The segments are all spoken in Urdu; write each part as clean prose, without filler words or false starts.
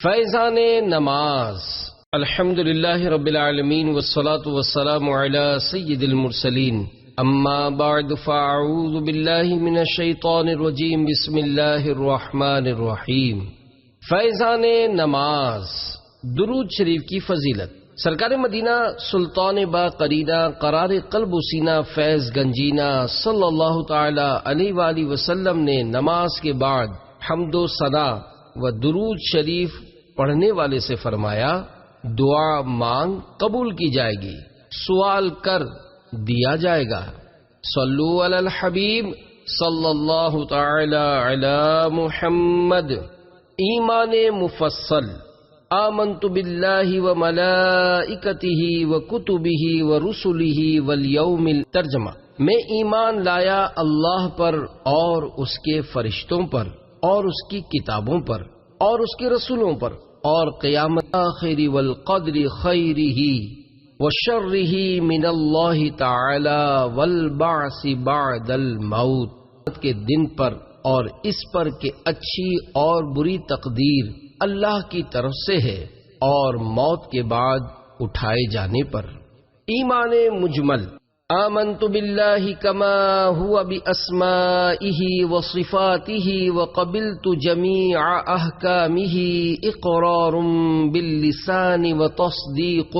فیضان نماز۔ الحمدللہ رب العالمین والصلاة والسلام علی سید المرسلین، اما بعد فاعوذ باللہ من الشیطان الرجیم، بسم اللہ الرحمن الرحیم۔ فیضان نماز، درود شریف کی فضیلت۔ سرکار مدینہ سلطان با قرینہ قرار قلب و سینہ فیض گنجینہ صلی اللہ تعالی علیہ وآلہ وسلم نے نماز کے بعد حمد و ثنا و درود شریف پڑھنے والے سے فرمایا، دعا مانگ قبول کی جائے گی، سوال کر دیا جائے گا۔ صلو علی الحبیب صلی اللہ تعالی علی محمد۔ ایمان مفصل۔ آمنت باللہ و ملائکتہ و کتبہ و رسلہ والیوم الترجمہ۔ میں ایمان لایا اللہ پر اور اس کے فرشتوں پر اور اس کی کتابوں پر اور اس کے رسولوں پر اور قیامت آخر والقدر خیرہ وشرہ من اللہ تعالی والبعث بعد الموت، کے دن پر اور اس پر کہ اچھی اور بری تقدیر اللہ کی طرف سے ہے اور موت کے بعد اٹھائے جانے پر۔ ایمان مجمل۔ آمنت باللہ کما ہوا باسمائہ وصفاتہ وقبلت جمیع احکامہ اقرار باللسان وتصدیق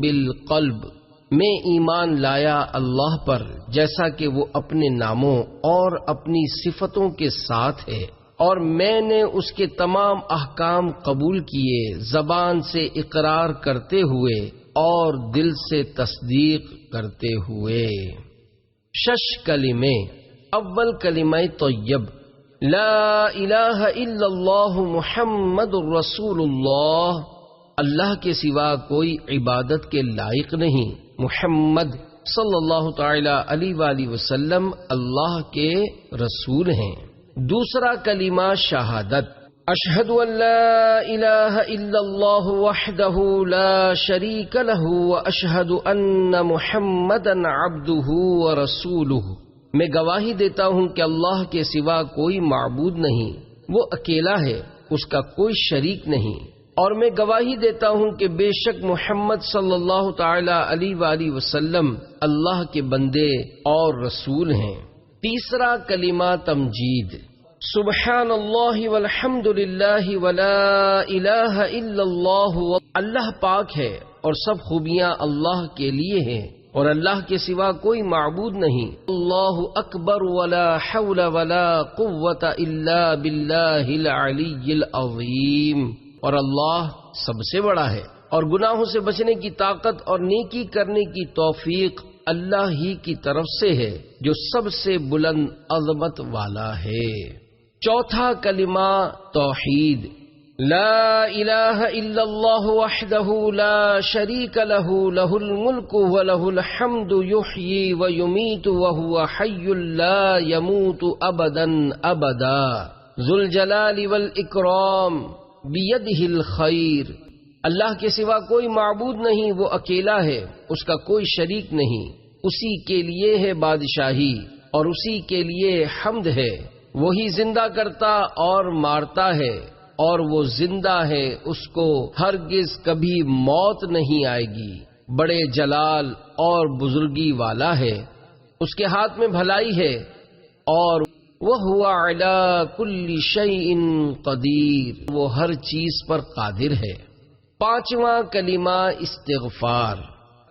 بالقلب۔ میں ایمان لایا اللہ پر جیسا کہ وہ اپنے ناموں اور اپنی صفتوں کے ساتھ ہے، اور میں نے اس کے تمام احکام قبول کیے، زبان سے اقرار کرتے ہوئے اور دل سے تصدیق کرتے ہوئے۔ شش کلمے۔ اول کلمہ طیب، لا الہ الا اللہ محمد الرسول اللہ۔ اللہ کے سوا کوئی عبادت کے لائق نہیں، محمد صلی اللہ تعالی علیہ وآلہ وسلم اللہ کے رسول ہیں۔ دوسرا کلمہ شہادت، اشہد ان لا الہ الا اللہ وحدہ لا شریک لہ واشہد ان محمدا عبدہ ورسولہ۔ میں گواہی دیتا ہوں کہ اللہ کے سوا کوئی معبود نہیں، وہ اکیلا ہے، اس کا کوئی شریک نہیں، اور میں گواہی دیتا ہوں کہ بے شک محمد صلی اللہ تعالی علیہ وآلہ وسلم اللہ کے بندے اور رسول ہیں۔ تیسرا کلمہ تمجید، سبحان اللہ والحمد للہ ولا الہ الا اللہ۔ اللہ پاک ہے اور سب خوبیاں اللہ کے لیے ہیں اور اللہ کے سوا کوئی معبود نہیں۔ اللہ اکبر ولا حول ولا قوت الا باللہ العلی العظیم۔ اور اللہ سب سے بڑا ہے اور گناہوں سے بچنے کی طاقت اور نیکی کرنے کی توفیق اللہ ہی کی طرف سے ہے جو سب سے بلند عظمت والا ہے۔ چوتھا کلمہ توحید، لا الہ الا اللہ وحدہ لا شریک لہ، لہ الملک ولہ الحمد یحیی ویمیت وہو حی لا یموت ابدا ابدا، ذو الجلال والاکرام بیدہ الخیر۔ اللہ کے سوا کوئی معبود نہیں، وہ اکیلا ہے، اس کا کوئی شریک نہیں، اسی کے لیے ہے بادشاہی اور اسی کے لیے حمد ہے۔ وہی زندہ کرتا اور مارتا ہے، اور وہ زندہ ہے، اس کو ہرگز کبھی موت نہیں آئے گی، بڑے جلال اور بزرگی والا ہے، اس کے ہاتھ میں بھلائی ہے، اور وَهُوَ عَلَى كُلِّ شَيْءٍ قَدِيرٌ، وہ ہر چیز پر قادر ہے۔ پانچواں کلمہ استغفار،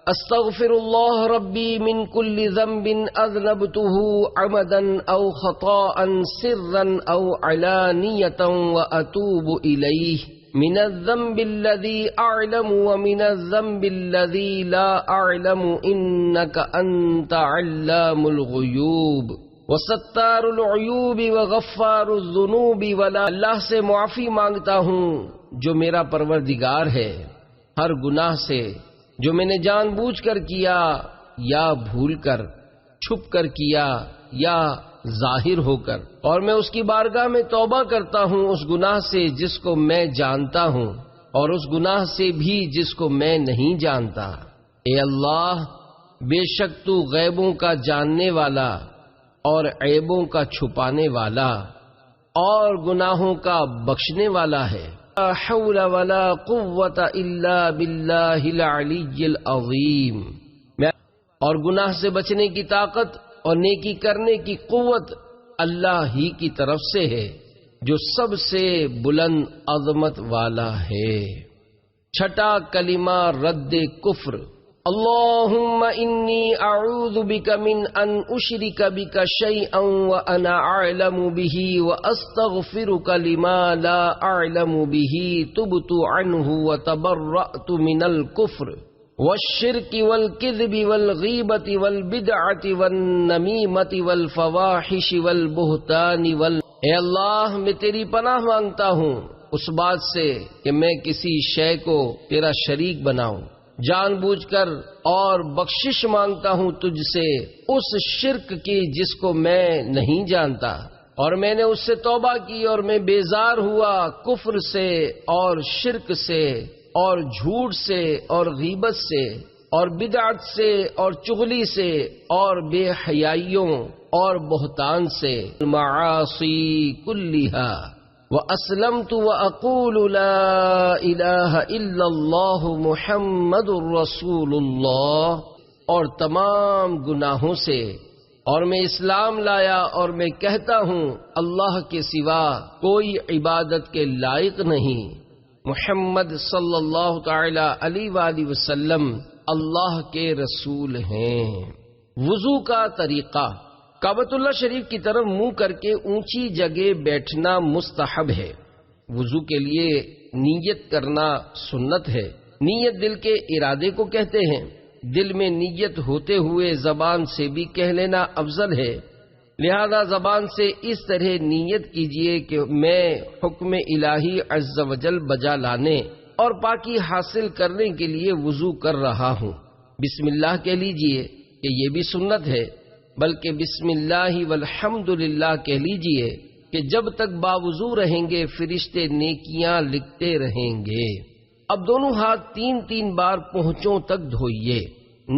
استغفر اللہ ربی من کل ذنب اذنبته عمدا او خطاء سرا او علانیۃ واتوب الیہ من الذنب الذی اعلم ومن الذنب الذی لا اعلم انک انت علام الغیوب وستار العیوب وغفار الذنوب ولا۔ اللہ سے معافی مانگتا ہوں جو میرا پروردگار ہے ہر گناہ سے، جو میں نے جان بوجھ کر کیا یا بھول کر، چھپ کر کیا یا ظاہر ہو کر، اور میں اس کی بارگاہ میں توبہ کرتا ہوں اس گناہ سے جس کو میں جانتا ہوں اور اس گناہ سے بھی جس کو میں نہیں جانتا۔ اے اللہ، بے شک تو غیبوں کا جاننے والا اور عیبوں کا چھپانے والا اور گناہوں کا بخشنے والا ہے۔ لا حول ولا قوة الا باللہ العلی العظیم. اور گناہ سے بچنے کی طاقت اور نیکی کرنے کی قوت اللہ ہی کی طرف سے ہے جو سب سے بلند عظمت والا ہے. چھٹا کلمہ رد کفر. اللہم انی اعوذ بک من ان اشرک بک شیئا وانا اعلم به واستغفرک لما لا اعلم به تبت عنہ وتبرأت من الکفر والشرک والکذب والغیبت والبدعت والنمیمت والفواحش والبہتان اے اللہ میں تیری پناہ مانگتا ہوں اس بات سے کہ میں کسی شے کو تیرا شریک بناؤں جان بوجھ کر، اور بخشش مانگتا ہوں تجھ سے اس شرک کی جس کو میں نہیں جانتا، اور میں نے اس سے توبہ کی اور میں بیزار ہوا کفر سے اور شرک سے اور جھوٹ سے اور غیبت سے اور بدعت سے اور چغلی سے اور بے حیائیوں اور بہتان سے، المعاصی کلھا وَأَسْلَمْتُ وَأَقُولُ لَا إِلَٰهَ إِلَّا اللَّهُ مُحَمَّدٌ رَّسُولُ اللَّهِ، اور تمام گناہوں سے، اور میں اسلام لایا اور میں کہتا ہوں اللہ کے سوا کوئی عبادت کے لائق نہیں، محمد صلی اللہ تعالی علیہ وآلہ وسلم اللہ کے رسول ہیں. وضو کا طریقہ. کعبۃ اللہ شریف کی طرف منہ کر کے اونچی جگہ بیٹھنا مستحب ہے. وضو کے لیے نیت کرنا سنت ہے. نیت دل کے ارادے کو کہتے ہیں. دل میں نیت ہوتے ہوئے زبان سے بھی کہہ لینا افضل ہے. لہذا زبان سے اس طرح نیت کیجئے کہ میں حکم الہی عز و جل بجا لانے اور پاکی حاصل کرنے کے لیے وضو کر رہا ہوں. بسم اللہ کہہ لیجئے کہ یہ بھی سنت ہے، بلکہ بسم اللہ والحمد للہ کہہ لیجئے کہ جب تک باوضو رہیں گے فرشتے نیکیاں لکھتے رہیں گے. اب دونوں ہاتھ 3 بار پہنچوں تک دھوئیے.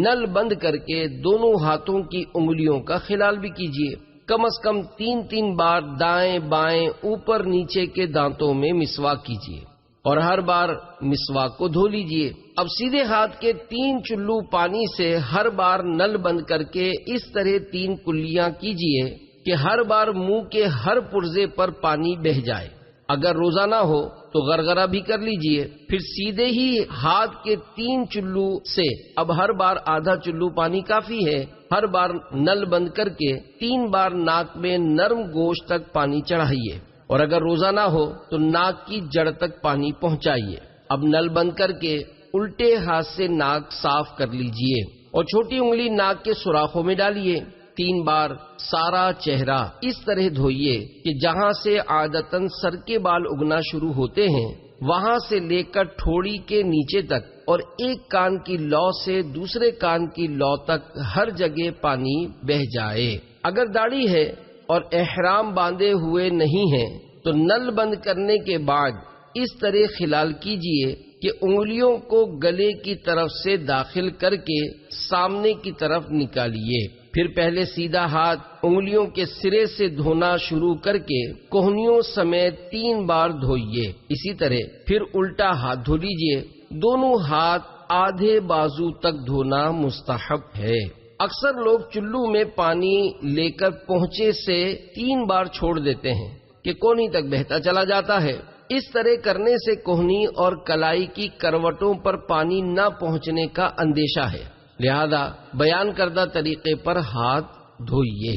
نل بند کر کے دونوں ہاتھوں کی انگلیوں کا خلال بھی کیجئے. کم از کم 3 بار دائیں بائیں اوپر نیچے کے دانتوں میں مسواک کیجئے اور ہر بار مسواک کو دھو لیجئے. اب سیدھے ہاتھ کے 3 چلو پانی سے ہر بار نل بند کر کے اس طرح 3 کلیاں کیجئے کہ ہر بار منہ کے ہر پرزے پر پانی بہہ جائے. اگر روزانہ ہو تو غرغرہ بھی کر لیجئے. پھر سیدھے ہی ہاتھ کے 3 چلو سے اب ہر بار آدھا چلو پانی کافی ہے. ہر بار نل بند کر کے 3 بار ناک میں نرم گوشت تک پانی چڑھائیے، اور اگر روزانہ ہو تو ناک کی جڑ تک پانی پہنچائیے. اب نل بند کر کے الٹے ہاتھ سے ناک صاف کر لیجئے اور چھوٹی انگلی ناک کے سوراخوں میں ڈالیے. 3 بار سارا چہرہ اس طرح دھوئیے کہ جہاں سے عادتاً سر کے بال اگنا شروع ہوتے ہیں وہاں سے لے کر ٹھوڑی کے نیچے تک، اور ایک کان کی لو سے دوسرے کان کی لو تک ہر جگہ پانی بہہ جائے. اگر داڑھی ہے اور احرام باندھے ہوئے نہیں ہیں تو نل بند کرنے کے بعد اس طرح خلال کیجئے کہ انگلیوں کو گلے کی طرف سے داخل کر کے سامنے کی طرف نکالیے. پھر پہلے سیدھا ہاتھ انگلیوں کے سرے سے دھونا شروع کر کے کوہنیوں سمیت 3 بار دھوئیے. اسی طرح پھر الٹا ہاتھ دھو لیجئے. دونوں ہاتھ آدھے بازو تک دھونا مستحب ہے. اکثر لوگ چلو میں پانی لے کر پہنچے سے 3 بار چھوڑ دیتے ہیں کہ کونی تک بہتا چلا جاتا ہے. اس طرح کرنے سے کوہنی اور کلائی کی کروٹوں پر پانی نہ پہنچنے کا اندیشہ ہے. لہذا بیان کردہ طریقے پر ہاتھ دھوئیے.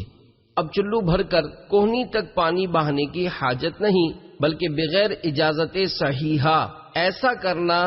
اب چلو بھر کر کوہنی تک پانی بہانے کی حاجت نہیں، بلکہ بغیر اجازت صحیحہ ایسا کرنا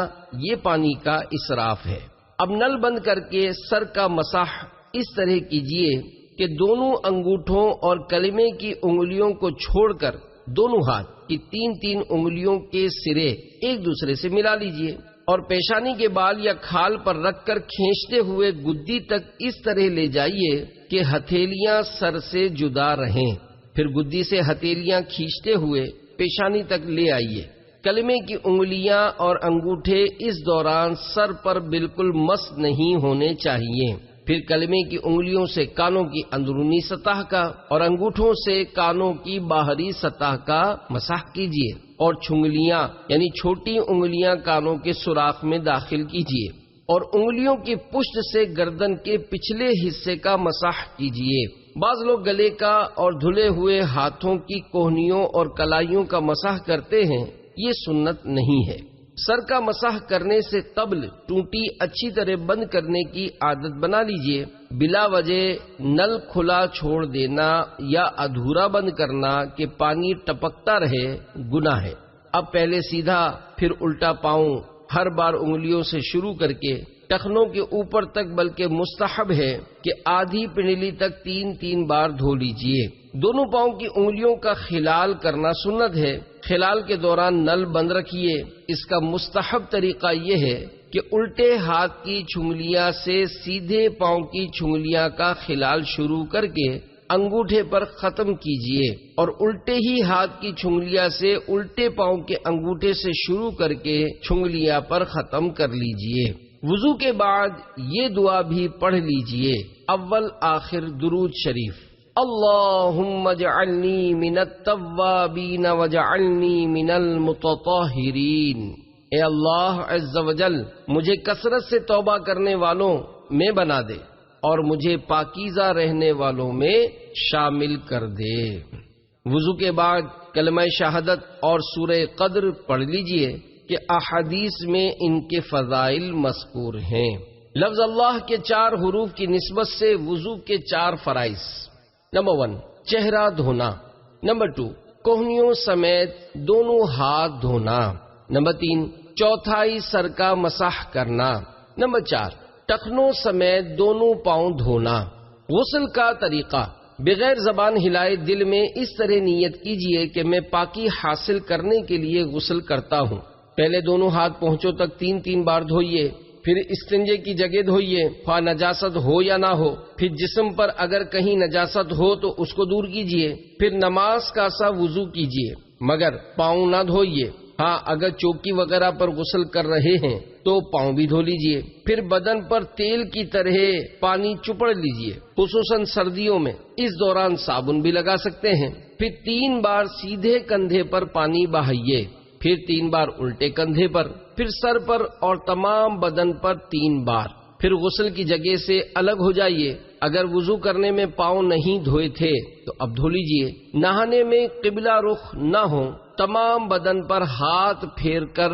یہ پانی کا اسراف ہے. اب نل بند کر کے سر کا مسح اس طرح کیجئے کہ دونوں انگوٹھوں اور کلمے کی انگلیوں کو چھوڑ کر دونوں ہاتھ کی 3 انگلیوں کے سرے ایک دوسرے سے ملا لیجئے اور پیشانی کے بال یا کھال پر رکھ کر کھینچتے ہوئے گدی تک اس طرح لے جائیے کہ ہتھیلیاں سر سے جدا رہیں. پھر گدی سے ہتھیلیاں کھینچتے ہوئے پیشانی تک لے آئیے. کلمے کی انگلیاں اور انگوٹھے اس دوران سر پر بالکل مس نہیں ہونے چاہیے. پھر کلمے کی انگلیوں سے کانوں کی اندرونی سطح کا اور انگوٹھوں سے کانوں کی باہری سطح کا مسح کیجیے، اور چھنگلیاں یعنی چھوٹی انگلیاں کانوں کے سوراخ میں داخل کیجیے، اور انگلیوں کی پشت سے گردن کے پچھلے حصے کا مسح کیجیے۔ بعض لوگ گلے کا اور دھلے ہوئے ہاتھوں کی کوہنیوں اور کلائیوں کا مسح کرتے ہیں، یہ سنت نہیں ہے۔ سر کا مسح کرنے سے قبل ٹوٹی اچھی طرح بند کرنے کی عادت بنا لیجئے۔ بلا وجہ نل کھلا چھوڑ دینا یا ادھورا بند کرنا کہ پانی ٹپکتا رہے گناہ ہے۔ اب پہلے سیدھا پھر الٹا پاؤں ہر بار انگلیوں سے شروع کر کے ٹخنوں کے اوپر تک، بلکہ مستحب ہے کہ آدھی پنڈلی تک 3 بار دھو لیجئے۔ دونوں پاؤں کی انگلیوں کا خلال کرنا سنت ہے۔ خلال کے دوران نل بند رکھیے۔ اس کا مستحب طریقہ یہ ہے کہ الٹے ہاتھ کی چھنگلیاں سے سیدھے پاؤں کی چھنگلیاں کا خلال شروع کر کے انگوٹھے پر ختم کیجئے، اور الٹے ہی ہاتھ کی چھنگلیاں سے الٹے پاؤں کے انگوٹھے سے شروع کر کے چھنگلیاں پر ختم کر لیجئے۔ وضو کے بعد یہ دعا بھی پڑھ لیجئے، اول آخر درود شریف: اللہم اجعلنی من التوابین واجعلنی من المتطہرین۔ اے اللہ عز و جل مجھے کثرت سے توبہ کرنے والوں میں بنا دے اور مجھے پاکیزہ رہنے والوں میں شامل کر دے۔ وضو کے بعد کلمہ شہادت اور سورہ قدر پڑھ لیجئے کہ احادیث میں ان کے فضائل مذکور ہیں۔ لفظ اللہ کے 4 حروف کی نسبت سے وضو کے 4 فرائض: نمبر 1 چہرہ دھونا، نمبر 2 کوہنیوں سمیت دونوں ہاتھ دھونا، نمبر 3 چوتھائی سر کا مسح کرنا، نمبر 4 ٹخنوں سمیت دونوں پاؤں دھونا۔ غسل کا طریقہ: بغیر زبان ہلائے دل میں اس طرح نیت کیجئے کہ میں پاکی حاصل کرنے کے لیے غسل کرتا ہوں۔ پہلے دونوں ہاتھ پہنچوں تک 3 بار دھوئیے، پھر استنجے کی جگہ دھوئیے، خواہ نجاست ہو یا نہ ہو، پھر جسم پر اگر کہیں نجاست ہو تو اس کو دور کیجئے، پھر نماز کا سا وضو کیجئے، مگر پاؤں نہ دھوئیے۔ ہاں اگر چوکی وغیرہ پر غسل کر رہے ہیں تو پاؤں بھی دھو لیجئے۔ پھر بدن پر تیل کی طرح پانی چپڑ لیجئے، خصوصاً سردیوں میں، اس دوران صابن بھی لگا سکتے ہیں۔ پھر 3 بار سیدھے کندھے پر پانی بہائیے، پھر 3 بار الٹے کندھے پر، پھر سر پر اور تمام بدن پر 3 بار۔ پھر غسل کی جگہ سے الگ ہو جائیے۔ اگر وضو کرنے میں پاؤں نہیں دھوئے تھے تو اب دھو لیجئے۔ نہانے میں قبلہ رخ نہ ہو، تمام بدن پر ہاتھ پھیر کر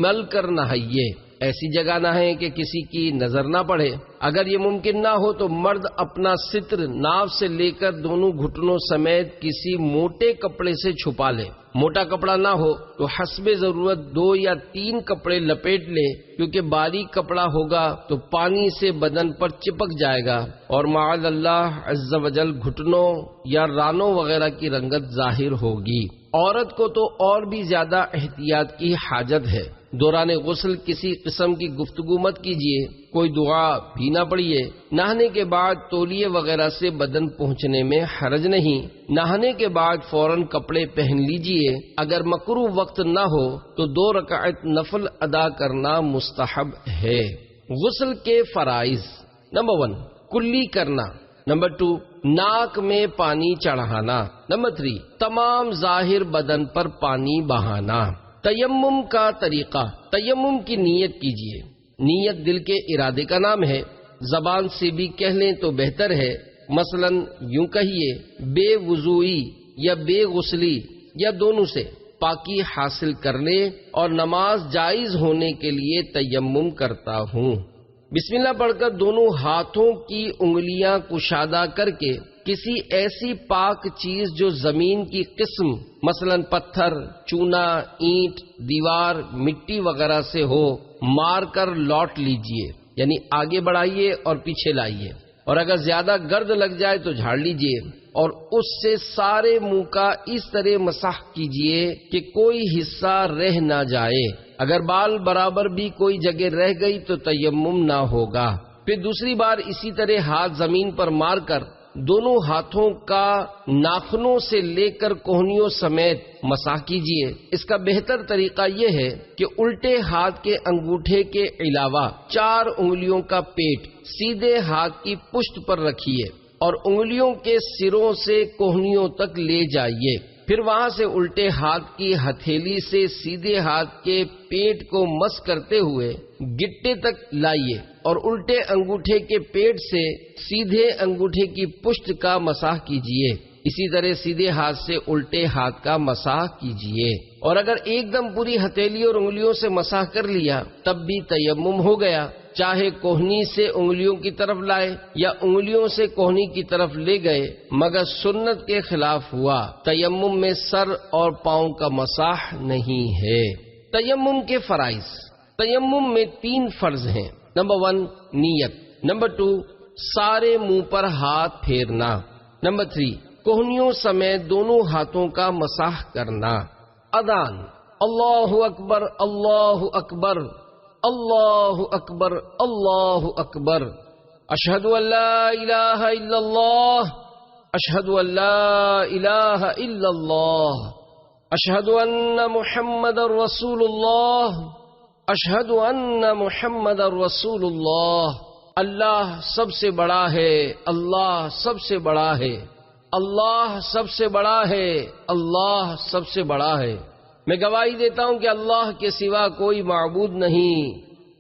مل کر نہائیے۔ ایسی جگہ نہائیں کہ کسی کی نظر نہ پڑے۔ اگر یہ ممکن نہ ہو تو مرد اپنا ستر ناف سے لے کر دونوں گھٹنوں سمیت کسی موٹے کپڑے سے چھپا لے۔ موٹا کپڑا نہ ہو تو حسب ضرورت 2 یا 3 کپڑے لپیٹ لے، کیونکہ باریک کپڑا ہوگا تو پانی سے بدن پر چپک جائے گا اور معاذ اللہ عز و جل گھٹنوں یا رانوں وغیرہ کی رنگت ظاہر ہوگی۔ عورت کو تو اور بھی زیادہ احتیاط کی حاجت ہے۔ دوران غسل کسی قسم کی گفتگو مت کیجیے، کوئی دعا بھی نہ پڑھیے۔ نہانے کے بعد تولیے وغیرہ سے بدن پہنچنے میں حرج نہیں۔ نہانے کے بعد فوراً کپڑے پہن لیجیے۔ اگر مکروہ وقت نہ ہو تو 2 رکعت نفل ادا کرنا مستحب ہے۔ غسل کے فرائض: نمبر 1 کلی کرنا، نمبر 2 ناک میں پانی چڑھانا، نمبر 3 تمام ظاہر بدن پر پانی بہانا۔ تیمم کا طریقہ: تیمم کی نیت کیجیے۔ نیت دل کے ارادے کا نام ہے، زبان سے بھی کہہ لیں تو بہتر ہے۔ مثلا یوں کہیے: بے وضوئی یا بے غسلی یا دونوں سے پاکی حاصل کرنے اور نماز جائز ہونے کے لیے تیمم کرتا ہوں۔ بسم اللہ پڑھ کر دونوں ہاتھوں کی انگلیاں کشادہ کر کے کسی ایسی پاک چیز جو زمین کی قسم مثلا پتھر، چونا، اینٹ، دیوار، مٹی وغیرہ سے ہو مار کر لوٹ لیجئے، یعنی آگے بڑھائیے اور پیچھے لائیے، اور اگر زیادہ گرد لگ جائے تو جھاڑ لیجئے، اور اس سے سارے منہ کا اس طرح مسح کیجئے کہ کوئی حصہ رہ نہ جائے۔ اگر بال برابر بھی کوئی جگہ رہ گئی تو تیمم نہ ہوگا۔ پھر دوسری بار اسی طرح ہاتھ زمین پر مار کر دونوں ہاتھوں کا ناخنوں سے لے کر کوہنیوں سمیت مسح کیجیے۔ اس کا بہتر طریقہ یہ ہے کہ الٹے ہاتھ کے انگوٹھے کے علاوہ 4 انگلیوں کا پیٹ سیدھے ہاتھ کی پشت پر رکھیے اور انگلیوں کے سروں سے کوہنیوں تک لے جائیے، پھر وہاں سے الٹے ہاتھ کی ہتھیلی سے سیدھے ہاتھ کے پیٹ کو مس کرتے ہوئے گٹے تک لائیے اور الٹے انگوٹھے کے پیٹ سے سیدھے انگوٹھے کی پشت کا مسح کیجیے۔ اسی طرح سیدھے ہاتھ سے الٹے ہاتھ کا مسح کیجیے، اور اگر ایک دم پوری ہتھیلی اور انگلیوں سے مسح کر لیا تب بھی تیمم ہو گیا، چاہے کوہنی سے انگلیوں کی طرف لائے یا انگلیوں سے کوہنی کی طرف لے گئے، مگر سنت کے خلاف ہوا۔ تیمم میں سر اور پاؤں کا مسح نہیں ہے۔ تیمم کے فرائض۔ تیمم میں 3 فرض ہیں۔ نمبر 1 نیت، نمبر 2 سارے منہ پر ہاتھ پھیرنا، نمبر 3 کوہنیوں سمیت دونوں ہاتھوں کا مسح کرنا۔ اذان۔ اللہ اکبر اللہ اکبر اللہ اکبر اللہ اکبر، اشہد ان لا الہ الا اللہ اشہد ان لا الہ الا اللہ، اشہد ان محمد رسول اللہ اشہد ان محمد رسول اللہ۔ اللہ سب سے بڑا ہے، اللہ سب سے بڑا ہے، اللہ سب سے بڑا ہے، اللہ سب سے بڑا ہے۔ میں گواہی دیتا ہوں کہ اللہ کے سوا کوئی معبود نہیں،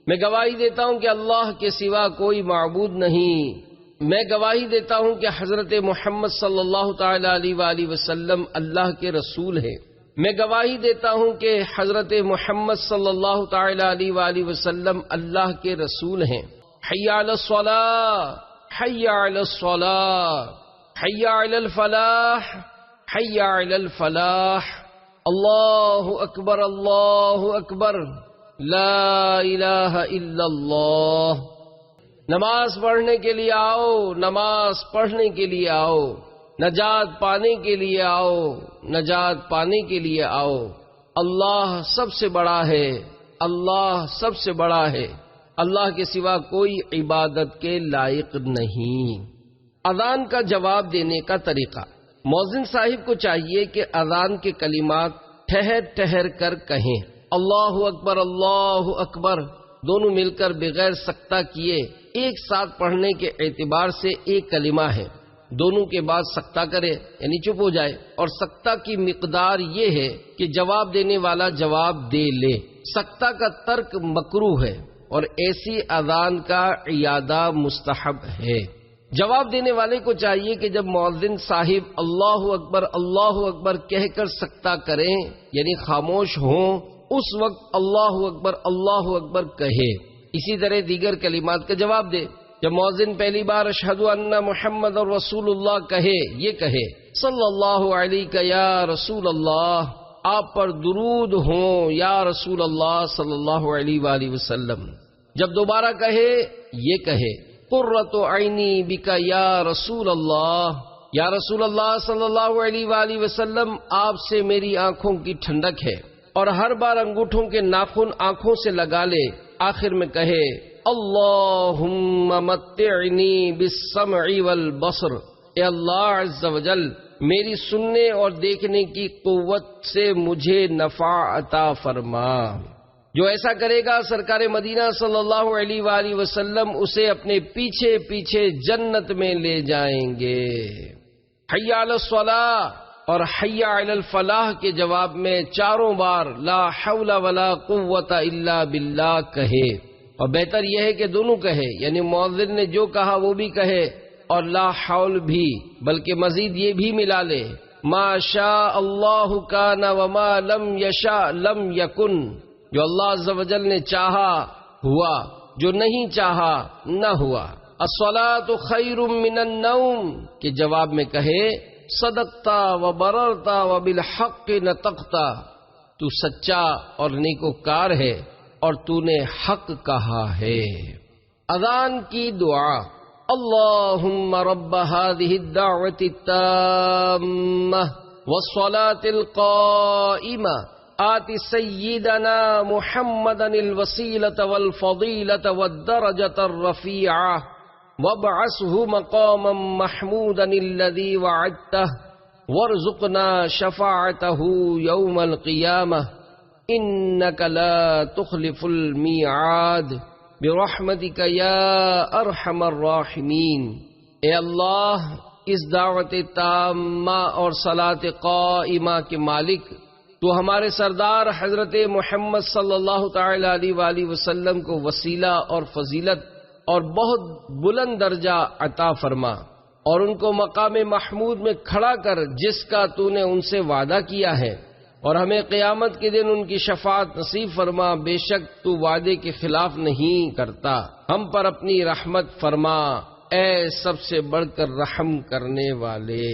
میں گواہی دیتا ہوں کہ اللہ کے سوا کوئی معبود نہیں، میں گواہی دیتا ہوں کہ حضرت محمد صلی اللہ تعالی علیہ وآلہ وسلم اللہ کے رسول ہیں، میں گواہی دیتا ہوں کہ حضرت محمد صلی اللہ تعالی علیہ وآلہ وسلم اللہ کے رسول ہیں۔ حی علی الصلاۃ حی علی الصلاۃ حی علی الفلاح حی علی الفلاح، اللہ اکبر اللہ اکبر، لا الہ الا اللہ۔ نماز پڑھنے کے لیے آؤ، نماز پڑھنے کے لیے آؤ، نجات پانے کے لیے آؤ، نجات پانے کے لیے آؤ۔ اللہ سب سے بڑا ہے، اللہ سب سے بڑا ہے، اللہ کے سوا کوئی عبادت کے لائق نہیں۔ اذان کا جواب دینے کا طریقہ۔ مؤذن صاحب کو چاہیے کہ اذان کے کلمات ٹھہر ٹھہر کر کہیں۔ اللہ اکبر دونوں مل کر بغیر سکتہ کیے ایک ساتھ پڑھنے کے اعتبار سے ایک کلمہ ہے، دونوں کے بعد سکتہ کرے یعنی چپ ہو جائے، اور سکتہ کی مقدار یہ ہے کہ جواب دینے والا جواب دے لے۔ سکتہ کا ترک مکروہ ہے اور ایسی اذان کا اعادہ مستحب ہے۔ جواب دینے والے کو چاہیے کہ جب مؤذن صاحب اللہ اکبر کہہ کر سکتہ کریں یعنی خاموش ہوں، اس وقت اللہ اکبر کہے۔ اسی طرح دیگر کلمات کا جواب دے۔ جب مؤذن پہلی بار اشہد ان محمد رسول اللہ کہے، یہ کہے صلی اللہ علیہ یا رسول اللہ، آپ پر درود ہوں یا رسول اللہ صلی اللہ علیہ وآلہ وسلم۔ جب دوبارہ کہے، یہ کہے قرۃ عینی بک یا رسول اللہ، یا رسول اللہ صلی اللہ علیہ وآلہ وسلم، آپ سے میری آنکھوں کی ٹھنڈک ہے، اور ہر بار انگوٹھوں کے ناخن آنکھوں سے لگا لے۔ آخر میں کہے اللہم متعنی بالسمع والبصر، اے اللہ عز و جل میری سننے اور دیکھنے کی قوت سے مجھے نفع عطا فرما۔ جو ایسا کرے گا سرکار مدینہ صلی اللہ علیہ وآلہ وسلم اسے اپنے پیچھے پیچھے جنت میں لے جائیں گے۔ حی علی الصلاۃ اور حی علی الفلاح کے جواب میں چاروں بار لا حول ولا قوت الا باللہ کہے، اور بہتر یہ ہے کہ دونوں کہے، یعنی مؤذن نے جو کہا وہ بھی کہے اور لا حول بھی، بلکہ مزید یہ بھی ملا لے ما شاء اللہ کان وما لم یشاء لم یکن، جو اللہ عز و جل نے چاہا ہوا، جو نہیں چاہا نہ ہوا۔ الصلاۃ خیر من النوم کے جواب میں کہے صدقتا و بررتا و بالحق نطقتا، تو سچا اور نیکوکار ہے اور تو نے حق کہا ہے۔ اذان کی دعا۔ اللہم رب هذه الدعوة التامة والصلاة القائمة آت سیدنا محمدا الوسیلة والفضیلة والدرجة الرفیعة وابعثه مقاما محمودا الذي وعدته وارزقنا شفاعته يوم القيامة إنك لا تخلف الميعاد برحمتك یا ارحم الراحمین۔ اے اللہ، اس دعوت تامہ اور صلاۃ قائمہ کے مالک، تو ہمارے سردار حضرت محمد صلی اللہ تعالی علیہ وآلہ وسلم کو وسیلہ اور فضیلت اور بہت بلند درجہ عطا فرما، اور ان کو مقام محمود میں کھڑا کر جس کا تو نے ان سے وعدہ کیا ہے، اور ہمیں قیامت کے دن ان کی شفاعت نصیب فرما، بے شک تو وعدے کے خلاف نہیں کرتا۔ ہم پر اپنی رحمت فرما، اے سب سے بڑھ کر رحم کرنے والے۔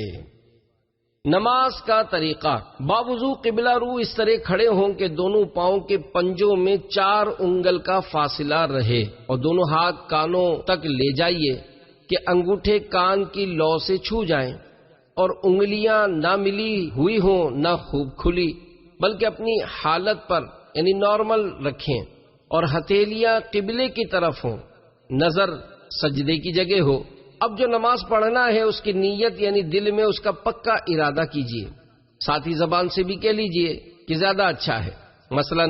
نماز کا طریقہ: باوضو قبلہ رو اس طرح کھڑے ہوں کہ دونوں پاؤں کے پنجوں میں 4 انگل کا فاصلہ رہے، اور دونوں ہاتھ کانوں تک لے جائیے کہ انگوٹھے کان کی لو سے چھو جائیں، اور انگلیاں نہ ملی ہوئی ہوں نہ خوب کھلی، بلکہ اپنی حالت پر یعنی نارمل رکھیں، اور ہتھیلیاں قبلے کی طرف ہوں، نظر سجدے کی جگہ ہو۔ اب جو نماز پڑھنا ہے اس کی نیت یعنی دل میں اس کا پکا ارادہ کیجیے، ساتھ ہی زبان سے بھی کہہ لیجیے کہ زیادہ اچھا ہے۔ مثلا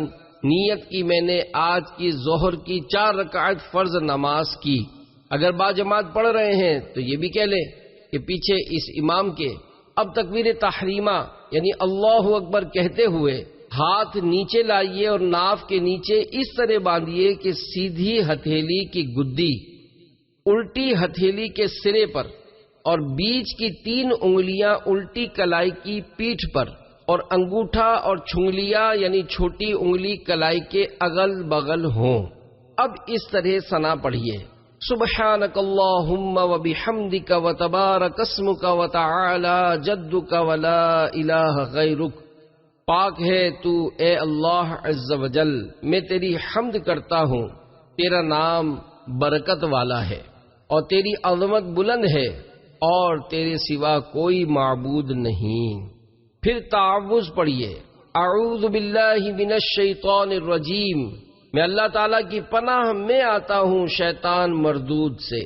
نیت کی میں نے آج کی ظہر کی 4 رکعت فرض نماز کی۔ اگر باجماعت پڑھ رہے ہیں تو یہ بھی کہہ لیں کہ پیچھے اس امام کے اب تکبیر تحریمہ یعنی اللہ اکبر کہتے ہوئے ہاتھ نیچے لائیے اور ناف کے نیچے اس طرح باندھیے کہ سیدھی ہتھیلی کی گدی الٹی ہتھیلی کے سرے پر، اور بیچ کی 3 انگلیاں الٹی کلائی کی پیٹھ پر، اور انگوٹھا اور چھنگلیاں یعنی چھوٹی انگلی کلائی کے اگل بغل ہوں۔ اب اس طرح ثنا پڑھیے: سبحانک اللہم وبحمدک وتبارک اسمک وتعالی جدک ولا الہ غیرک۔ پاک ہے تو اے اللہ عز وجل، میں تیری حمد کرتا ہوں، تیرا نام برکت والا ہے اور تیری عظمت بلند ہے، اور تیرے سوا کوئی معبود نہیں۔ پھر تعوذ پڑھیے: اعوذ باللہ من الشیطان الرجیم، میں اللہ تعالیٰ کی پناہ میں آتا ہوں شیطان مردود سے۔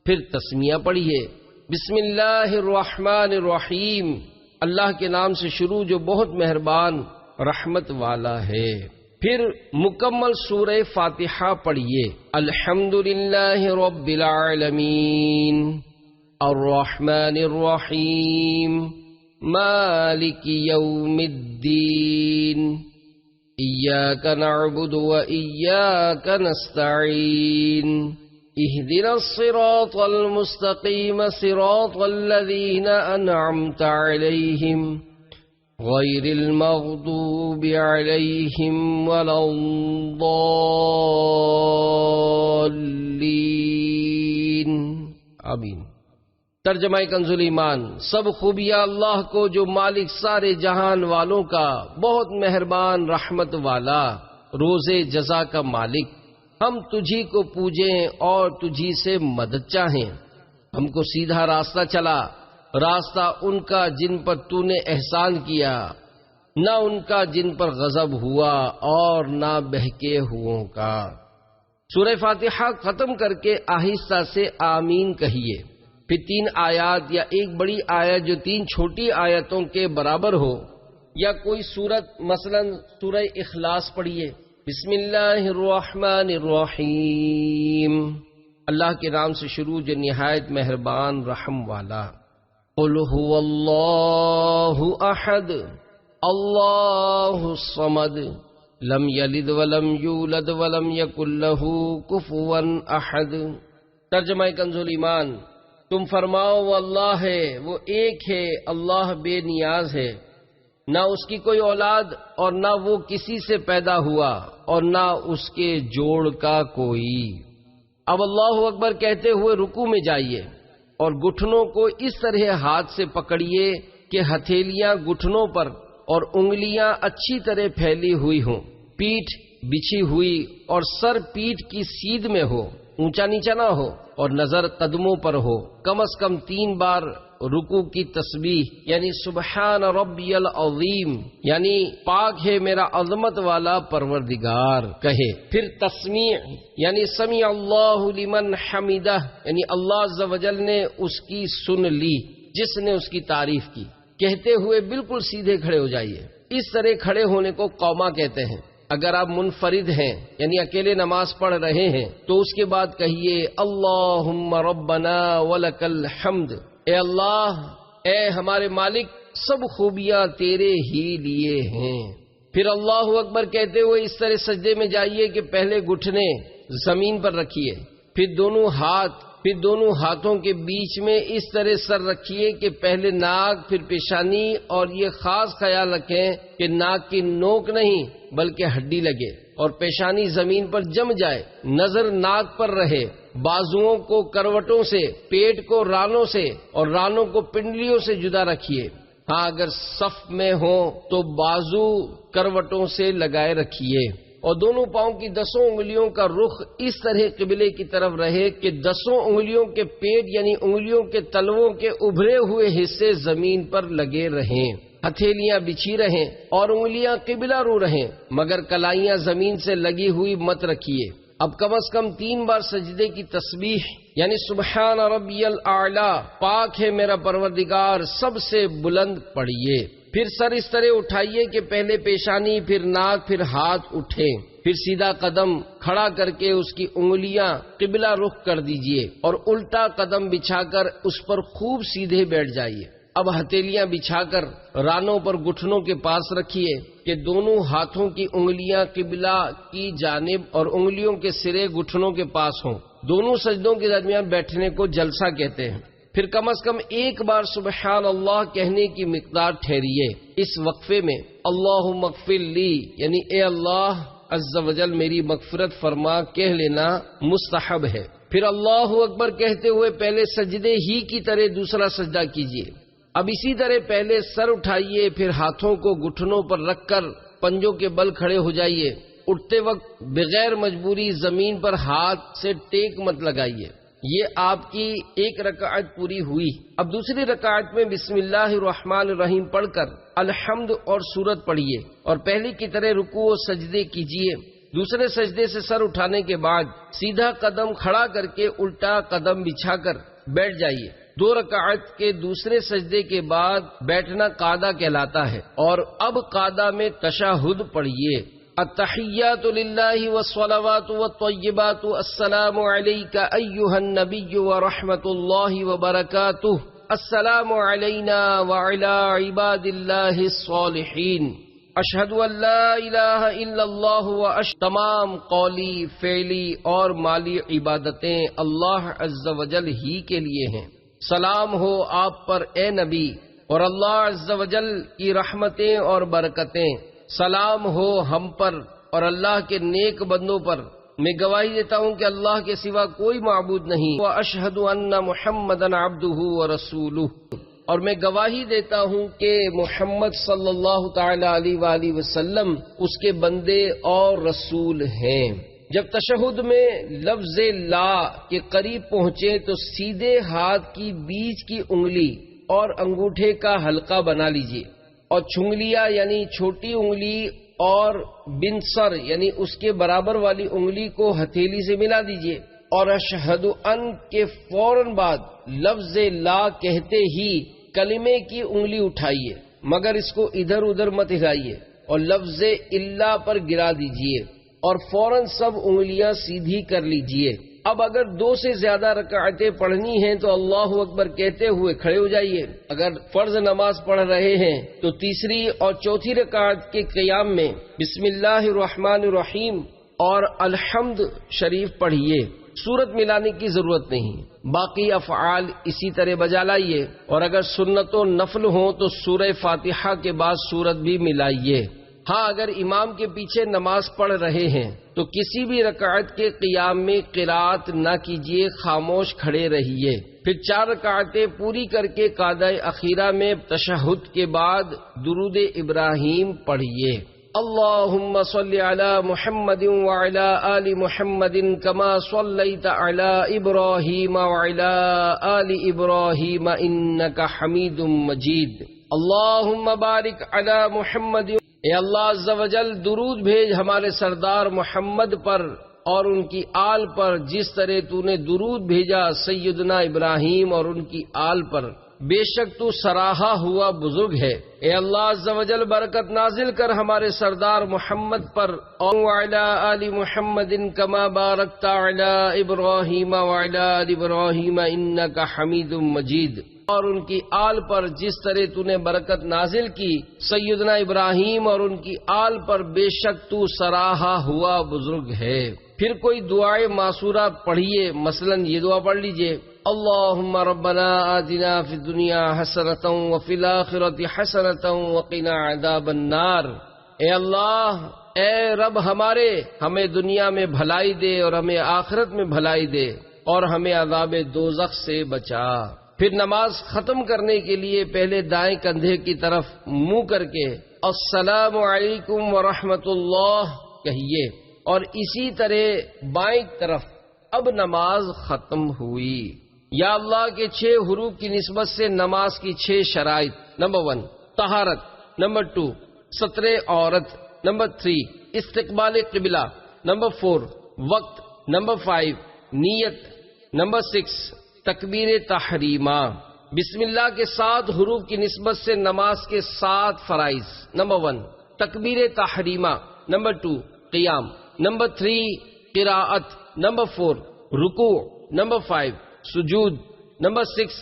پھر تسمیہ پڑھیے: بسم اللہ الرحمن الرحیم، اللہ کے نام سے شروع جو بہت مہربان رحمت والا ہے۔ پھر مکمل سورہ فاتحہ پڑھیے: الحمدللہ رب العالمین، الرحمن الرحیم، مالک یوم الدین، ایاک نعبد و ایاک نستعین، اہدنا الصراط المستقیم صراط الذین انعمت علیہم غیر المغضوب علیہم ولا الضالین۔ آمین۔ ترجمہ کنز ایمان: سب خوبیاں اللہ کو جو مالک سارے جہان والوں کا، بہت مہربان رحمت والا، روز جزا کا مالک، ہم تجھی کو پوجیں اور تجھی سے مدد چاہیں۔ ہم کو سیدھا راستہ چلا، راستہ ان کا جن پر تو نے احسان کیا، نہ ان کا جن پر غضب ہوا اور نہ بہکے ہوئوں کا۔ سورہ فاتحہ ختم کر کے آہستہ سے آمین کہیے۔ پھر 3 آیات یا ایک بڑی آیت جو 3 چھوٹی آیتوں کے برابر ہو، یا کوئی سورت مثلا سورہ اخلاص پڑھیے: بسم اللہ الرحمن الرحیم، اللہ کے نام سے شروع جو نہایت مہربان رحم والا۔ قل هو اللہ احد اللہ الصمد لم یلد ولم یولد ولم یکن له کفوا احد۔ ترجمہ کنز ایمان: تم فرماؤ وہ اللہ ہے، وہ ایک ہے، اللہ بے نیاز ہے، نہ اس کی کوئی اولاد اور نہ وہ کسی سے پیدا ہوا اور نہ اس کے جوڑ کا کوئی۔ اب اللہ اکبر کہتے ہوئے رکوع میں جائیے اور گھٹنوں کو اس طرح ہاتھ سے پکڑیے کہ ہتھیلیاں گھٹنوں پر اور انگلیاں اچھی طرح پھیلی ہوئی ہوں، پیٹھ بچھی ہوئی اور سر پیٹھ کی سیدھ میں ہو، اونچا نیچا نہ ہو، اور نظر قدموں پر ہو۔ کم از کم 3 بار رکوع کی تسبیح یعنی سبحان ربی العظیم یعنی پاک ہے میرا عظمت والا پروردگار کہے. پھر تسمیع یعنی سمیع اللہ لمن حمدہ یعنی اللہ عز و جل نے اس کی سن لی جس نے اس کی تعریف کی. کہتے ہوئے بالکل سیدھے کھڑے ہو جائیے. اس طرح کھڑے ہونے کو قوما کہتے ہیں. اگر آپ منفرد ہیں یعنی اکیلے نماز پڑھ رہے ہیں تو اس کے بعد کہیے اللہم ربنا ولک الحمد، اے اللہ اے ہمارے مالک سب خوبیاں تیرے ہی لیے ہیں. پھر اللہ اکبر کہتے ہوئے اس طرح سجدے میں جائیے کہ پہلے گھٹنے زمین پر رکھیے، پھر دونوں ہاتھوں کے بیچ میں اس طرح سر رکھیے کہ پہلے ناک پھر پیشانی، اور یہ خاص خیال رکھیں کہ ناک کی نوک نہیں بلکہ ہڈی لگے اور پیشانی زمین پر جم جائے، نظر ناک پر رہے. بازوؤں کو کروٹوں سے، پیٹ کو رانوں سے اور رانوں کو پنڈلیوں سے جدا رکھیے. ہاں اگر صف میں ہوں تو بازو کروٹوں سے لگائے رکھیے، اور دونوں پاؤں کی 10 انگلیوں کا رخ اس طرح قبلے کی طرف رہے کہ 10 انگلیوں کے پیٹ یعنی انگلیوں کے تلووں کے ابھرے ہوئے حصے زمین پر لگے رہیں. ہتھیلیاں بچھی رہیں اور انگلیاں قبلہ رو رہیں، مگر کلائیاں زمین سے لگی ہوئی مت رکھیے. اب کم از کم 3 بار سجدے کی تسبیح یعنی سبحان ربی الاعلی پاک ہے میرا پروردگار سب سے بلند پڑھیے. پھر سر اس طرح اٹھائیے کہ پہلے پیشانی، پھر ناک، پھر ہاتھ اٹھیں. پھر سیدھا قدم کھڑا کر کے اس کی انگلیاں قبلہ رخ کر دیجئے اور الٹا قدم بچھا کر اس پر خوب سیدھے بیٹھ جائیے. اب ہتھیلیاں بچھا کر رانوں پر گھٹنوں کے پاس رکھیے کہ دونوں ہاتھوں کی انگلیاں قبلہ کی جانب اور انگلیوں کے سرے گھٹنوں کے پاس ہوں. دونوں سجدوں کے درمیان بیٹھنے کو جلسہ کہتے ہیں. پھر کم از کم 1 بار سبحان اللہ کہنے کی مقدار ٹھہریے. اس وقفے میں اللہم اغفر لی یعنی اے اللہ عز و جل میری مغفرت فرما کہہ لینا مستحب ہے. پھر اللہ اکبر کہتے ہوئے پہلے سجدے ہی کی طرح دوسرا سجدہ کیجیے. اب اسی طرح پہلے سر اٹھائیے، پھر ہاتھوں کو گھٹنوں پر رکھ کر پنجوں کے بل کھڑے ہو جائیے. اٹھتے وقت بغیر مجبوری زمین پر ہاتھ سے ٹیک مت لگائیے. یہ آپ کی 1 رکعت پوری ہوئی. اب دوسری رکعت میں بسم اللہ الرحمن الرحیم پڑھ کر الحمد اور سورت پڑھیے اور پہلی کی طرح رکوع و سجدے کیجیے. دوسرے سجدے سے سر اٹھانے کے بعد سیدھا قدم کھڑا کر کے الٹا قدم بچھا کر بیٹھ جائیے. 2 رکعت کے دوسرے سجدے کے بعد بیٹھنا قعدہ کہلاتا ہے. اور اب قعدہ میں تشہد پڑھیے. التحیات للہ والصلوات والطیبات السلام علیک ایھا النبی ورحمۃ اللہ وبرکاتہ السلام علینا وعلی عباد اللہ الصالحین اشہد ان لا الہ الا اللہ تمام قولی فعلی اور مالی عبادتیں اللہ عز و جل ہی کے لیے ہیں. سلام ہو آپ پر اے نبی اور اللہ عز و جل کی رحمتیں اور برکتیں. سلام ہو ہم پر اور اللہ کے نیک بندوں پر. میں گواہی دیتا ہوں کہ اللہ کے سوا کوئی معبود نہیں. واشہد ان محمدا عبدہ ورسولہ اور میں گواہی دیتا ہوں کہ محمد صلی اللہ تعالی علیہ وآلہ وسلم اس کے بندے اور رسول ہیں. جب تشہد میں لفظ لا کے قریب پہنچے تو سیدھے ہاتھ کی بیچ کی انگلی اور انگوٹھے کا حلقہ بنا لیجیے اور چھنگلیاں یعنی چھوٹی انگلی اور بنسر یعنی اس کے برابر والی انگلی کو ہتھیلی سے ملا دیجیے. اور اشہد ان کے فوراً بعد لفظ لا کہتے ہی کلمے کی انگلی اٹھائیے مگر اس کو ادھر ادھر مت ہلائیے اور لفظ الا پر گرا دیجیے اور فوراً سب انگلیاں سیدھی کر لیجیے. اب اگر 2 سے زیادہ رکعتیں پڑھنی ہیں تو اللہ اکبر کہتے ہوئے کھڑے ہو جائیے. اگر فرض نماز پڑھ رہے ہیں تو تیسری اور چوتھی رکعت کے قیام میں بسم اللہ الرحمن الرحیم اور الحمد شریف پڑھیے. سورت ملانے کی ضرورت نہیں. باقی افعال اسی طرح بجا لائیے اور اگر سنت و نفل ہوں تو سورہ فاتحہ کے بعد سورت بھی ملائیے. ہاں اگر امام کے پیچھے نماز پڑھ رہے ہیں تو کسی بھی رکعت کے قیام میں قرات نہ کیجیے، خاموش کھڑے رہیے. پھر 4 رکعتیں پوری کر کے قعدہ اخیرہ میں تشہد کے بعد درود ابراہیم پڑھیے. اللهم صل على محمد وعلى آل محمد كما صليت على إبراهيم وعلى آل إبراهيم إنك حميد مجيد اللهم بارك على محمد۔ اے اللہ عز و جل درود بھیج ہمارے سردار محمد پر اور ان کی آل پر جس طرح تو نے درود بھیجا سیدنا ابراہیم اور ان کی آل پر، بے شک تو سراہا ہوا بزرگ ہے۔ اے اللہ عز و جل برکت نازل کر ہمارے سردار محمد پر اور وعلی آل محمد کما بارکت علی ابراہیم وعلی آل ابراہیم انک حمید مجید، اور ان کی آل پر جس طرح تو نے برکت نازل کی سیدنا ابراہیم اور ان کی آل پر، بے شک تو سراہا ہوا بزرگ ہے۔ پھر کوئی دعائے معصورہ پڑھیے، مثلا یہ دعا پڑھ لیجئے، اللہم ربنا آتنا فی الدنیا حسنۃ وفی الآخرۃ حسنۃ وقنا عذاب النار۔ اے اللہ، اے رب ہمارے، ہمیں دنیا میں بھلائی دے اور ہمیں آخرت میں بھلائی دے اور ہمیں عذاب دوزخ سے بچا۔ پھر نماز ختم کرنے کے لیے پہلے دائیں کندھے کی طرف منہ کر کے السلام علیکم ورحمۃ اللہ کہیے، اور اسی طرح بائیں طرف۔ اب نماز ختم ہوئی۔ یا اللہ کے 6 حروف کی نسبت سے نماز کی 6 شرائط: نمبر 1 طہارت، نمبر 2 ستر عورت، نمبر 3 استقبال قبلہ، نمبر 4 وقت، نمبر 5 نیت، نمبر 6 تکبیر تحریمہ۔ بسم اللہ کے 7 حروف کی نسبت سے نماز کے 7 فرائض: نمبر 1 تکبیر تحریمہ، نمبر 2 قیام، نمبر 3 قراءت، نمبر 4 رکوع، نمبر 5 سجود، نمبر 6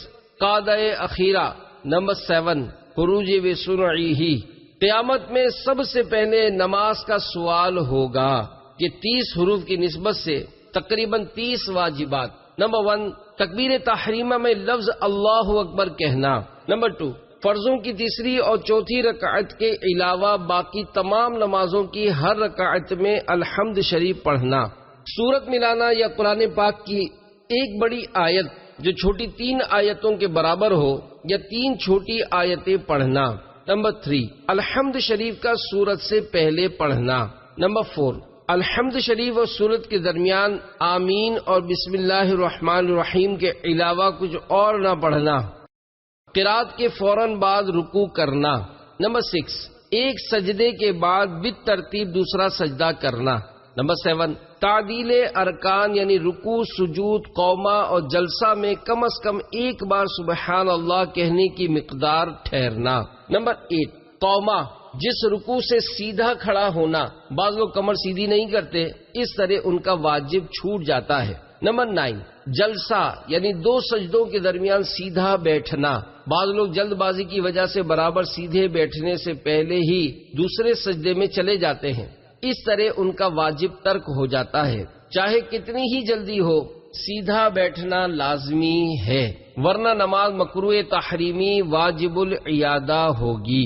قعدہ اخیرہ، نمبر 7 خروج بسرعہ۔ قیامت میں سب سے پہلے نماز کا سوال ہوگا کہ 30 حروف کی نسبت سے تقریباً 30 واجبات۔ نمبر 1 تکبیر تحریمہ میں لفظ اللہ اکبر کہنا۔ نمبر 2 فرضوں کی تیسری اور چوتھی رکعت کے علاوہ باقی تمام نمازوں کی ہر رکعت میں الحمد شریف پڑھنا۔ سورت ملانا یا قرآن پاک کی ایک بڑی آیت جو چھوٹی 3 آیتوں کے برابر ہو یا 3 چھوٹی آیتیں پڑھنا۔ نمبر 3 الحمد شریف کا سورت سے پہلے پڑھنا۔ نمبر 4 الحمد شریف اور سورت کے درمیان آمین اور بسم اللہ الرحمن الرحیم کے علاوہ کچھ اور نہ پڑھنا۔ قرات کے فوراً بعد رکوع کرنا۔ نمبر 6 ایک سجدے کے بعد بالترتیب دوسرا سجدہ کرنا۔ نمبر 7 تعدیل ارکان یعنی رکوع، سجود، قومہ اور جلسہ میں کم از کم ایک بار سبحان اللہ کہنے کی مقدار ٹھہرنا۔ نمبر 8 قومہ جس رکوع سے سیدھا کھڑا ہونا، بعض لوگ کمر سیدھی نہیں کرتے، اس طرح ان کا واجب چھوٹ جاتا ہے۔ نمبر 9 جلسہ یعنی 2 سجدوں کے درمیان سیدھا بیٹھنا، بعض لوگ جلد بازی کی وجہ سے برابر سیدھے بیٹھنے سے پہلے ہی دوسرے سجدے میں چلے جاتے ہیں، اس طرح ان کا واجب ترک ہو جاتا ہے۔ چاہے کتنی ہی جلدی ہو سیدھا بیٹھنا لازمی ہے، ورنہ نماز مکروہ تحریمی واجب العیادہ ہوگی۔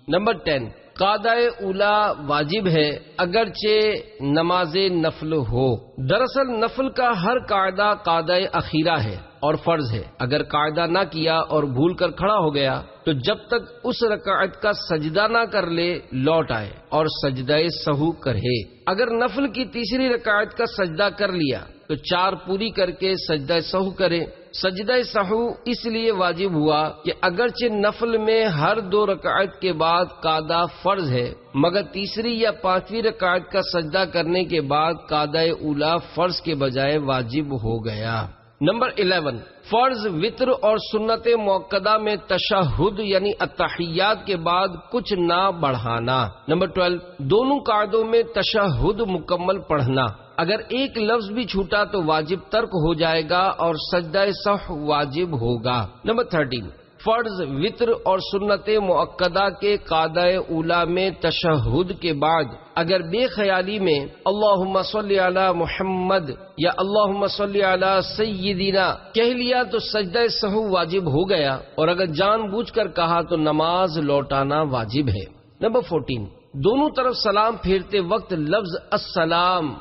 نمبر 10 قعدہ اولا واجب ہے اگرچہ نماز نفل ہو۔ دراصل نفل کا ہر قاعدہ قعدہ اخیرہ ہے اور فرض ہے۔ اگر قاعدہ نہ کیا اور بھول کر کھڑا ہو گیا تو جب تک اس رکعت کا سجدہ نہ کر لے لوٹ آئے اور سجدہ سہو کرے۔ اگر نفل کی تیسری رکعت کا سجدہ کر لیا تو 4 پوری کر کے سجدہ سہو کرے۔ سجدہ سہو اس لیے واجب ہوا کہ اگرچہ نفل میں ہر 2 رکعت کے بعد قعدہ فرض ہے، مگر تیسری یا 5ویں رکعت کا سجدہ کرنے کے بعد قعدہ اولا فرض کے بجائے واجب ہو گیا۔ نمبر 11 فرض، وتر اور سنت موقدہ میں تشہد یعنی التحیات کے بعد کچھ نہ بڑھانا۔ نمبر 12 دونوں قعدوں میں تشہد مکمل پڑھنا۔ اگر ایک لفظ بھی چھوٹا تو واجب ترک ہو جائے گا اور سجدہ سہو واجب ہوگا۔ نمبر 13 فرض، وتر اور سنت مؤکدہ کے قعدہ اولا میں تشہد کے بعد اگر بے خیالی میں اللہم صلی علی محمد یا اللہم صلی علی سیدنا کہہ لیا تو سجدہ سہو واجب ہو گیا، اور اگر جان بوجھ کر کہا تو نماز لوٹانا واجب ہے۔ نمبر 14 دونوں طرف سلام پھیرتے وقت لفظ السلام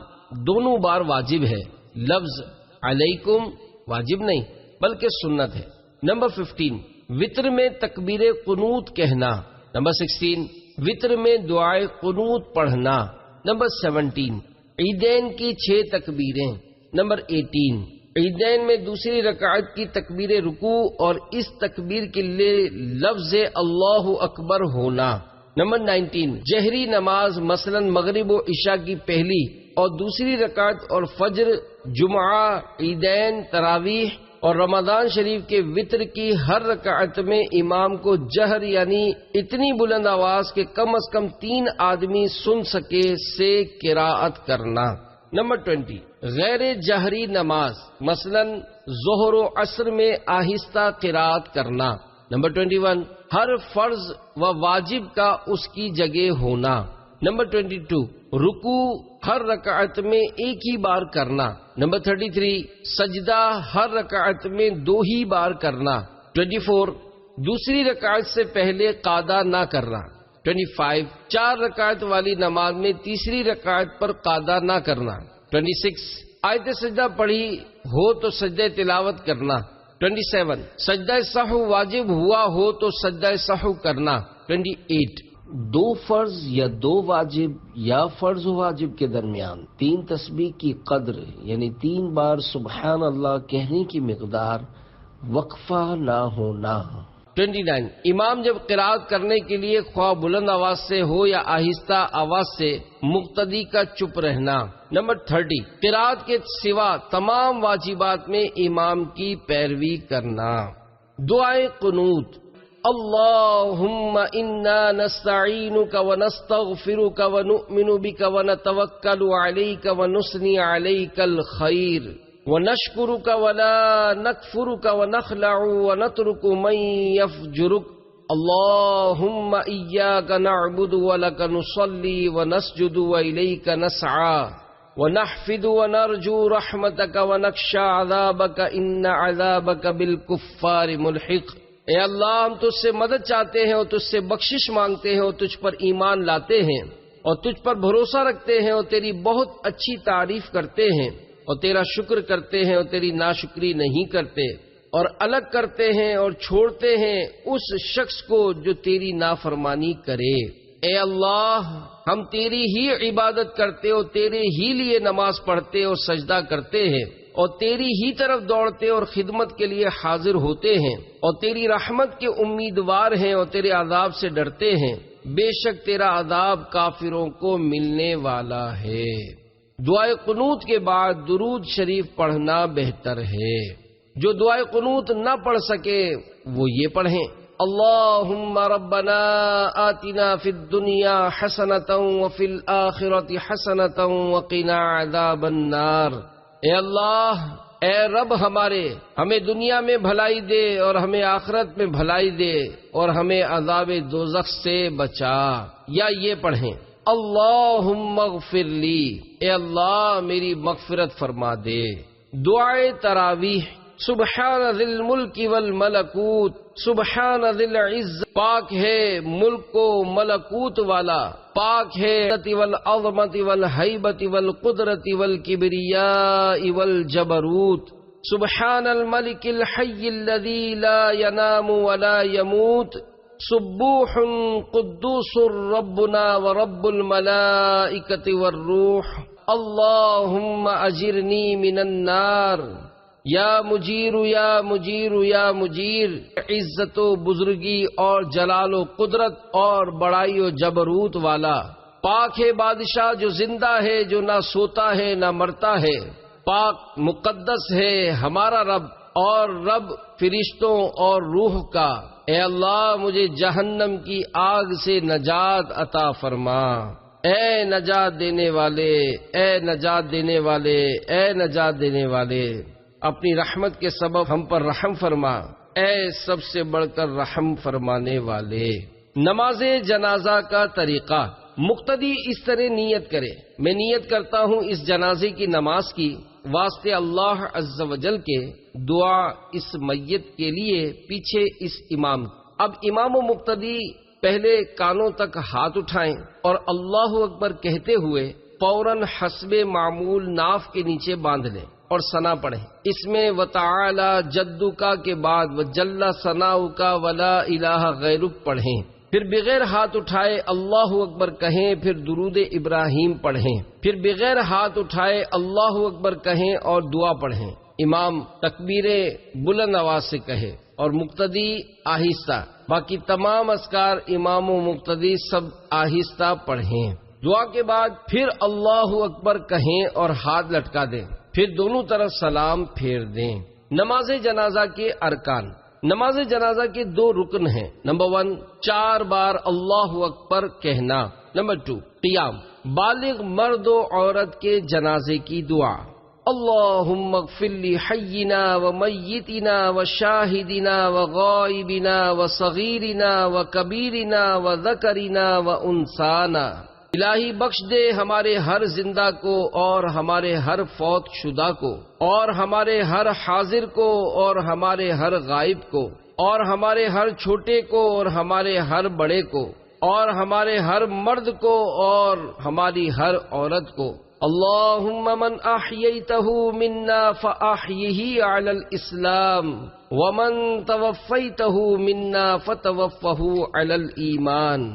دونوں بار واجب ہے، لفظ علیکم واجب نہیں بلکہ سنت ہے۔ نمبر 15 وتر میں تکبیر قنوت کہنا۔ نمبر 16 وطر میں دعائے قنوت پڑھنا۔ نمبر 17 عیدین کی 6 تکبیریں۔ نمبر 18 عیدین میں دوسری رکعت کی تکبیر رکوع اور اس تکبیر کے لیے لفظ اللہ اکبر ہونا۔ نمبر 19 جہری نماز مثلا مغرب و عشاء کی پہلی اور دوسری رکعت اور فجر، جمعہ، عیدین، تراویح اور رمضان شریف کے وطر کی ہر رکعت میں امام کو جہر یعنی اتنی بلند آواز کہ کم از کم 3 آدمی سن سکے سے قراءت کرنا۔ نمبر 20 غیر جہری نماز مثلا ظہر و عصر میں آہستہ قراءت کرنا۔ نمبر 21 ہر فرض و واجب کا اس کی جگہ ہونا۔ نمبر 22 رکوع ہر رکعت میں ایک ہی بار کرنا۔ نمبر 33 سجدہ ہر رکعت میں 2 ہی بار کرنا۔ 24 دوسری رکعت سے پہلے قعدہ نہ کرنا۔ 25 4 رکعت والی نماز میں تیسری رکعت پر قعدہ نہ کرنا۔ 26 آیت سجدہ پڑھی ہو تو سجدہ تلاوت کرنا۔ 27 سجدہ سہو واجب ہوا ہو تو سجدہ سہو کرنا۔ 28 2 فرض یا 2 واجب یا فرض و واجب کے درمیان 3 تسبیح کی قدر یعنی 3 بار سبحان اللہ کہنے کی مقدار وقفہ نہ ہونا۔ 29 امام جب قراءت کرنے کے لیے خواہ بلند آواز سے ہو یا آہستہ آواز سے مقتدی کا چپ رہنا۔ نمبر 30 قراءت کے سوا تمام واجبات میں امام کی پیروی کرنا۔ دعائے قنوت اللہم انا نستعینک ونستغفرک ونؤمن بک ونتوکل علیک ونثنی علیک الخیر ونشکرک ولا نکفرک ونخلع ونترک من یفجرک اللہم ایاک نعبد ولک نصلی ونسجد والیک نسعی ونحفد ونرجو رحمتک ونخشى عذابک ان عذابک بالکفار ملحق۔ اے اللہ ہم تجھ سے مدد چاہتے ہیں اور تجھ سے بخشش مانگتے ہیں اور تجھ پر ایمان لاتے ہیں اور تجھ پر بھروسہ رکھتے ہیں اور تیری بہت اچھی تعریف کرتے ہیں اور تیرا شکر کرتے ہیں اور تیری ناشکری نہیں کرتے اور الگ کرتے ہیں اور چھوڑتے ہیں اس شخص کو جو تیری نافرمانی کرے۔ اے اللہ ہم تیری ہی عبادت کرتے اور تیرے ہی لیے نماز پڑھتے اور سجدہ کرتے ہیں اور تیری ہی طرف دوڑتے اور خدمت کے لیے حاضر ہوتے ہیں اور تیری رحمت کے امیدوار ہیں اور تیرے عذاب سے ڈرتے ہیں۔ بے شک تیرا عذاب کافروں کو ملنے والا ہے۔ دعائے قنوت کے بعد درود شریف پڑھنا بہتر ہے۔ جو دعائے قنوت نہ پڑھ سکے وہ یہ پڑھیں اللہم ربنا آتنا فی الدنیا حسنۃ وفی الآخرۃ حسنۃ وقنا عذاب النار۔ اے اللہ اے رب ہمارے ہمیں دنیا میں بھلائی دے اور ہمیں آخرت میں بھلائی دے اور ہمیں عذاب دوزخ سے بچا۔ یا یہ پڑھیں اللہم اغفر لی، اے اللہ میری مغفرت فرما دے۔ دعائے تراویح سبحان ذی الملک والملکوت سبحان ذی العزت، پاک ہے ملک و ملکوت والا، پاک ہے والعظمت والہیبت والقدرت والکبریاء والجبروت۔ سبحان الملک الحی الذی لا ینام ولا یموت سبوح قدوس ربنا ورب الملائکۃ والروح اللہم اجرنی من النار۔ یا مجیر یا مجیر یا مجیر، عزت و بزرگی اور جلال و قدرت اور بڑائی و جبروت والا، پاک ہے بادشاہ جو زندہ ہے، جو نہ سوتا ہے نہ مرتا ہے، پاک مقدس ہے ہمارا رب اور رب فرشتوں اور روح کا۔ اے اللہ مجھے جہنم کی آگ سے نجات عطا فرما۔ اے نجات دینے والے، اے نجات دینے والے، اے نجات دینے والے، اپنی رحمت کے سبب ہم پر رحم فرما، اے سب سے بڑھ کر رحم فرمانے والے۔ نماز جنازہ کا طریقہ، مقتدی اس طرح نیت کرے، میں نیت کرتا ہوں اس جنازے کی نماز کی واسطے اللہ عز و جل کے، دعا اس میت کے لیے پیچھے اس امام۔ اب امام و مقتدی پہلے کانوں تک ہاتھ اٹھائیں اور اللہ اکبر کہتے ہوئے فوراً حسب معمول ناف کے نیچے باندھ لیں اور ثنا پڑھیں۔ اس میں وتعالی جدک کے بعد وجل ثناؤک ولا الہ غیرک پڑھیں۔ پھر بغیر ہاتھ اٹھائے اللہ اکبر کہیں، پھر درود ابراہیم پڑھیں، پھر بغیر ہاتھ اٹھائے اللہ اکبر کہیں اور دعا پڑھیں۔ امام تکبیر بلند آواز سے کہے اور مقتدی آہستہ، باقی تمام اذکار امام و مقتدی سب آہستہ پڑھیں۔ دعا کے بعد پھر اللہ اکبر کہیں اور ہاتھ لٹکا دیں، پھر دونوں طرف سلام پھیر دیں۔ نماز جنازہ کے ارکان۔ نماز جنازہ کے 2 رکن ہیں۔ نمبر 1 4 بار اللہ اکبر کہنا۔ نمبر 2 قیام، بالغ مرد و عورت کے جنازے کی دعا۔ اللہم اغفر لی حینا و میتنا و شاہدنا و غائبنا و صغیرنا و کبیرنا و ذکرنا و انسانا۔ الہی بخش دے ہمارے ہر زندہ کو اور ہمارے ہر فوت شدہ کو، اور ہمارے ہر حاضر کو اور ہمارے ہر غائب کو، اور ہمارے ہر چھوٹے کو اور ہمارے ہر بڑے کو، اور ہمارے ہر مرد کو اور ہماری ہر عورت کو۔ اللہم من احییتہ منا فاحیہ علی الاسلام ومن توفیتہ منا فتوفہ علی الایمان۔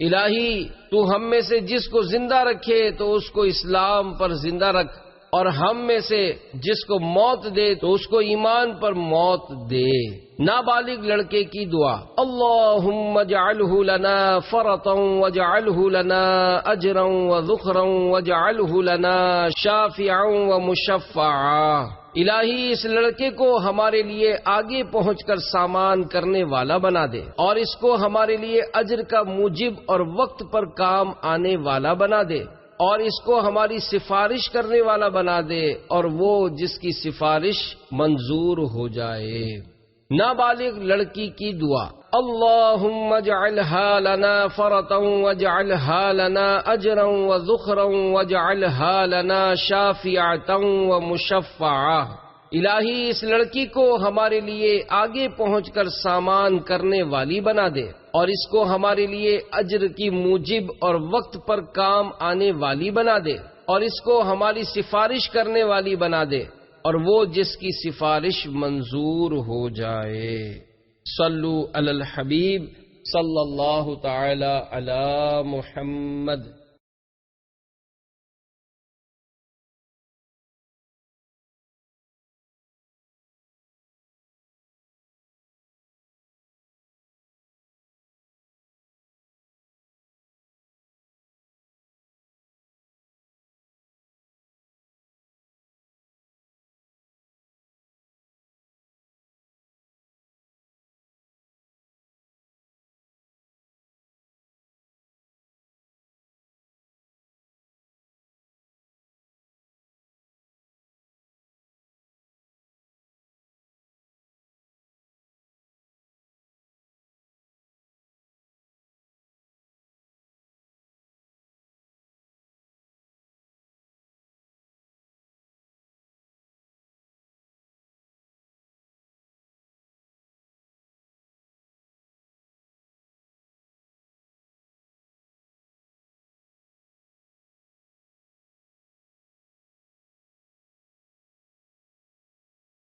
الہی تو ہم میں سے جس کو زندہ رکھے تو اس کو اسلام پر زندہ رکھ، اور ہم میں سے جس کو موت دے تو اس کو ایمان پر موت دے۔ نابالغ لڑکے کی دعا۔ اللہم اجعلہ لنا فرطا واجعلہ لنا اجرا وذخرا واجعلہ لنا شافعا ومشفعا۔ الہی اس لڑکے کو ہمارے لیے آگے پہنچ کر سامان کرنے والا بنا دے، اور اس کو ہمارے لیے اجر کا موجب اور وقت پر کام آنے والا بنا دے، اور اس کو ہماری سفارش کرنے والا بنا دے، اور وہ جس کی سفارش منظور ہو جائے۔ نابالغ لڑکی کی دعا۔ اللہم اجعلها لنا فرطا واجعلها لنا اجرا وذخرا واجعلها لنا شافعة ومشفعة۔ الہی اس لڑکی کو ہمارے لیے آگے پہنچ کر سامان کرنے والی بنا دے، اور اس کو ہمارے لیے اجر کی موجب اور وقت پر کام آنے والی بنا دے، اور اس کو ہماری سفارش کرنے والی بنا دے، اور وہ جس کی سفارش منظور ہو جائے۔ صلو علی الحبیب صلی اللہ تعالی علی محمد۔